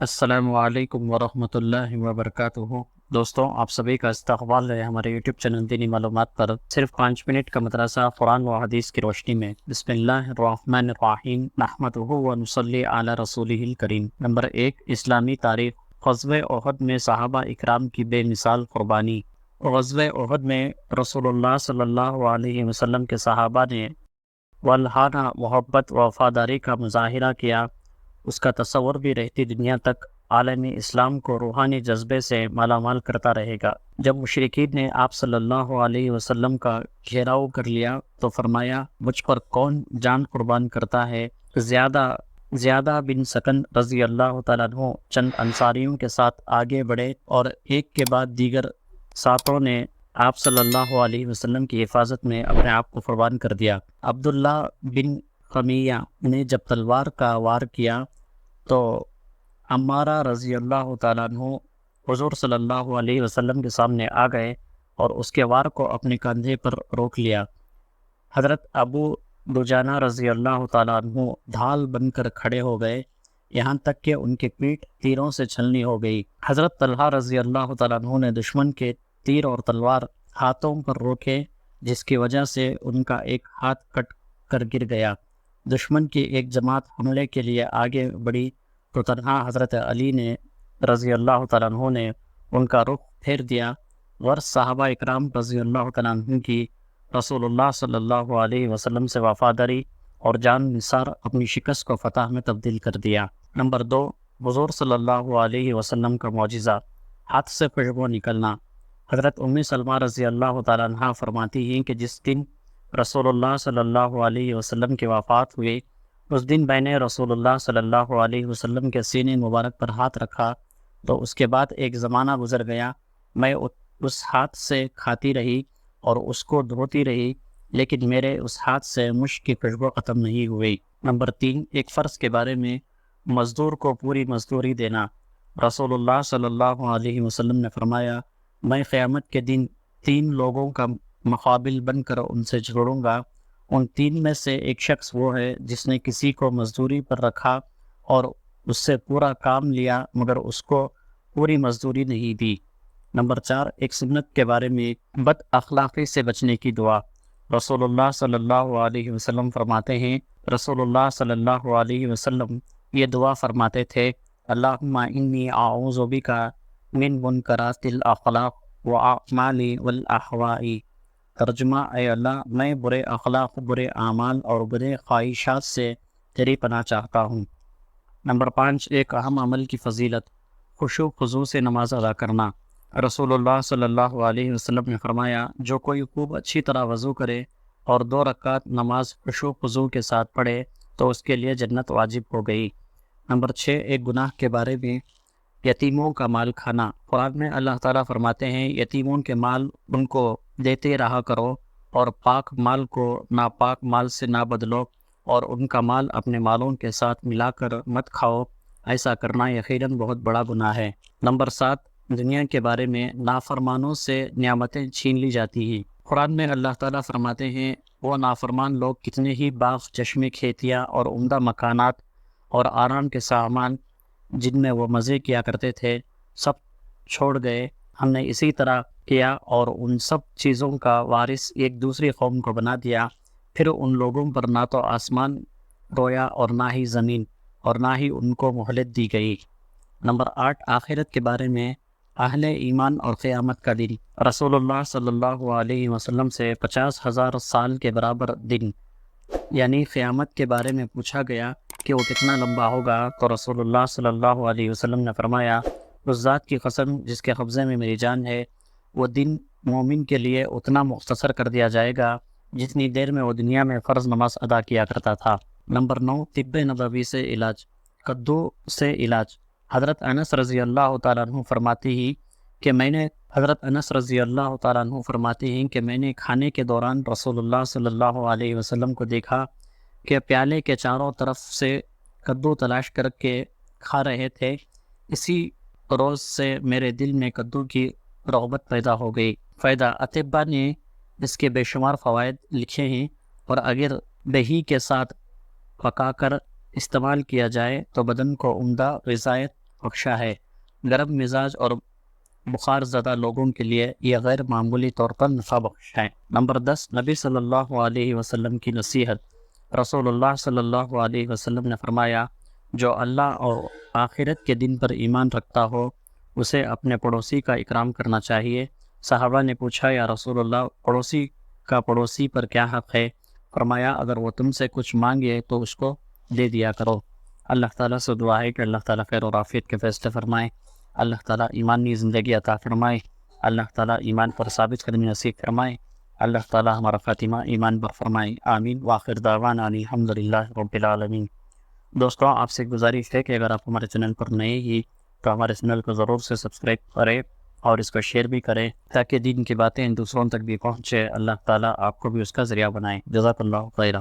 السلام علیکم ورحمۃ اللہ وبرکاتہ۔ دوستوں، آپ سبھی کا استقبال ہے ہمارے یوٹیوب چینل دینی معلومات پر۔ صرف 5 منٹ کا مدرسہ قرآن و حدیث کی روشنی میں۔ بسم اللہ الرحمن الرحیم، نحمدہ و نصلی علی رسولہ الکریم۔ نمبر 1، اسلامی تاریخ۔ غزوہ احد میں صحابہ اکرام کی بے مثال قربانی۔ غزوہ احد میں رسول اللہ صلی اللہ علیہ وسلم کے صحابہ نے والہانہ محبت و وفاداری کا مظاہرہ کیا۔ اس کا تصور بھی رہتی دنیا تک عالمی اسلام کو روحانی جذبے سے مالا مال کرتا رہے گا۔ جب مشرکین نے آپ صلی اللہ علیہ وسلم کا گھیراؤ کر لیا تو فرمایا، مجھ پر کون جان قربان کرتا ہے؟ زیادہ بن سکن رضی اللہ تعالیٰ عنہ چند انصاریوں کے ساتھ آگے بڑھے اور ایک کے بعد دیگر ساتوں نے آپ صلی اللہ علیہ وسلم کی حفاظت میں اپنے آپ کو قربان کر دیا۔ عبداللہ بن خمیہ نے جب تلوار کا وار کیا تو عمارہ رضی اللہ تعالیٰ عنہ حضور صلی اللہ علیہ وسلم کے سامنے آ گئے اور اس کے وار کو اپنے کندھے پر روک لیا۔ حضرت ابو دجانہ رضی اللہ تعالیٰ عنہ ڈھال بن کر کھڑے ہو گئے، یہاں تک کہ ان کی پیٹھ تیروں سے چھلنی ہو گئی۔ حضرت طلحہ رضی اللہ تعالیٰ عنہ نے دشمن کے تیر اور تلوار ہاتھوں پر روکے، جس کی وجہ سے ان کا ایک ہاتھ کٹ کر گر گیا۔ دشمن کی ایک جماعت حملے کے لیے آگے بڑھی تو تنہا حضرت علی نے رضی اللہ تعالیٰ عنہ نے ان کا رخ پھیر دیا۔ غرض صحابہ اکرام رضی اللہ تعالیٰ عنہ کی رسول اللہ صلی اللہ علیہ وسلم سے وفاداری اور جان نثار اپنی شکست کو فتح میں تبدیل کر دیا۔ نمبر 2، حضور صلی اللہ علیہ وسلم کا معجزہ، ہاتھ سے خوشبو نکلنا۔ حضرت ام سلمہ رضی اللہ تعالیٰ عنہ فرماتی ہیں کہ جس دن رسول اللہ صلی اللہ علیہ وسلم کی وفات ہوئی، اس دن میں نے رسول اللہ صلی اللہ علیہ وسلم کے سینے مبارک پر ہاتھ رکھا تو اس کے بعد ایک زمانہ گزر گیا، میں اس ہاتھ سے کھاتی رہی اور اس کو دھوتی رہی، لیکن میرے اس ہاتھ سے مشک کی خوشبو ختم نہیں ہوئی۔ نمبر 3، ایک فرض کے بارے میں، مزدور کو پوری مزدوری دینا۔ رسول اللہ صلی اللہ علیہ وسلم نے فرمایا، میں قیامت کے دن 3 لوگوں کا مقابل بن کر ان سے جھگڑوں گا۔ ان 3 میں سے ایک شخص وہ ہے جس نے کسی کو مزدوری پر رکھا اور اس سے پورا کام لیا مگر اس کو پوری مزدوری نہیں دی۔ نمبر 4، ایک سنت کے بارے میں، بد اخلاقی سے بچنے کی دعا۔ رسول اللہ صلی اللہ علیہ وسلم فرماتے ہیں، رسول اللہ صلی اللہ علیہ وسلم یہ دعا فرماتے تھے، اللہم انی اعوذ بک من منکرات الاخلاق واعمال والاحواء۔ ترجمہ، اے اللہ، میں برے اخلاق، برے اعمال اور برے خواہشات سے تیری پناہ چاہتا ہوں۔ نمبر 5، ایک اہم عمل کی فضیلت، خشوع خضوع سے نماز ادا کرنا۔ رسول اللہ صلی اللہ علیہ وسلم نے فرمایا، جو کوئی خوب اچھی طرح وضو کرے اور 2 رکعت نماز خشوع خضوع کے ساتھ پڑھے تو اس کے لیے جنت واجب ہو گئی۔ نمبر 6، ایک گناہ کے بارے میں، یتیموں کا مال کھانا۔ قرآن میں اللہ تعالیٰ فرماتے ہیں، یتیموں کے مال ان کو دیتے رہا کرو اور پاک مال کو ناپاک مال سے نہ بدلو اور ان کا مال اپنے مالوں کے ساتھ ملا کر مت کھاؤ، ایسا کرنا یقیناً بہت بڑا گناہ ہے۔ نمبر 7، دنیا کے بارے میں، نافرمانوں سے نعمتیں چھین لی جاتی ہیں۔ قرآن میں اللہ تعالیٰ فرماتے ہیں، وہ نافرمان لوگ کتنے ہی باغ، چشمے، کھیتیاں اور عمدہ مکانات اور آرام کے سامان جن میں وہ مزے کیا کرتے تھے سب چھوڑ گئے۔ ہم نے اسی طرح کیا اور ان سب چیزوں کا وارث ایک دوسری قوم کو بنا دیا، پھر ان لوگوں پر نہ تو آسمان رویا اور نہ ہی زمین، اور نہ ہی ان کو مہلت دی گئی۔ نمبر 8، آخرت کے بارے میں، اہل ایمان اور قیامت کا دن۔ رسول اللہ صلی اللہ علیہ وسلم سے 50,000 سال کے برابر دن یعنی قیامت کے بارے میں پوچھا گیا کہ وہ کتنا لمبا ہوگا تو رسول اللہ صلی اللہ علیہ وسلم نے فرمایا، اس ذات کی قسم جس کے قبضے میں میری جان ہے، وہ دن مومن کے لیے اتنا مختصر کر دیا جائے گا جتنی دیر میں وہ دنیا میں فرض نماز ادا کیا کرتا تھا۔ نمبر 9، طب نبوی سے علاج، کدو سے علاج۔ حضرت انس رضی اللہ تعالیٰ عنہ فرماتی ہیں کہ میں نے کھانے کے دوران رسول اللہ صلی اللہ علیہ وسلم کو دیکھا کہ پیالے کے چاروں طرف سے کدو تلاش کر کے کھا رہے تھے۔ اسی روز سے میرے دل میں کدو کی رغبت پیدا ہو گئی۔ فائدہ، اطباء نے اس کے بے شمار فوائد لکھے ہیں، اور اگر دہی کے ساتھ پکا کر استعمال کیا جائے تو بدن کو عمدہ غذائیت بخشا ہے۔ گرم مزاج اور بخار زدہ لوگوں کے لیے یہ غیر معمولی طور پر نفع بخش ہے۔ نمبر 10، نبی صلی اللہ علیہ وسلم کی نصیحت۔ رسول اللہ صلی اللہ علیہ وسلم نے فرمایا، جو اللہ اور آخرت کے دن پر ایمان رکھتا ہو اسے اپنے پڑوسی کا اکرام کرنا چاہیے۔ صحابہ نے پوچھا، یا رسول اللہ، پڑوسی کا پڑوسی پر کیا حق ہے؟ فرمایا، اگر وہ تم سے کچھ مانگے تو اس کو دے دیا کرو۔ اللہ تعالیٰ سے دعا ہے کہ اللہ تعالیٰ خیر و عافیت کے فیصلے فرمائے، اللہ تعالیٰ ایمانی زندگی عطا فرمائے، اللہ تعالیٰ ایمان پر ثابت قدمی نصیب فرمائے، اللہ تعالیٰ ہمارا خاتمہ ایمان پر فرمائے، آمین۔ وآخر دعوانا الحمدللہ رب العالمین۔ دوستوں، آپ سے گزارش ہے کہ اگر آپ ہمارے چینل پر نئے ہی تو ہمارے چینل کو ضرور سے سبسکرائب کریں اور اس کو شیئر بھی کریں تاکہ دین کی باتیں دوسروں تک بھی پہنچے۔ اللہ تعالیٰ آپ کو بھی اس کا ذریعہ بنائے۔ جزاک اللہ خیرہ۔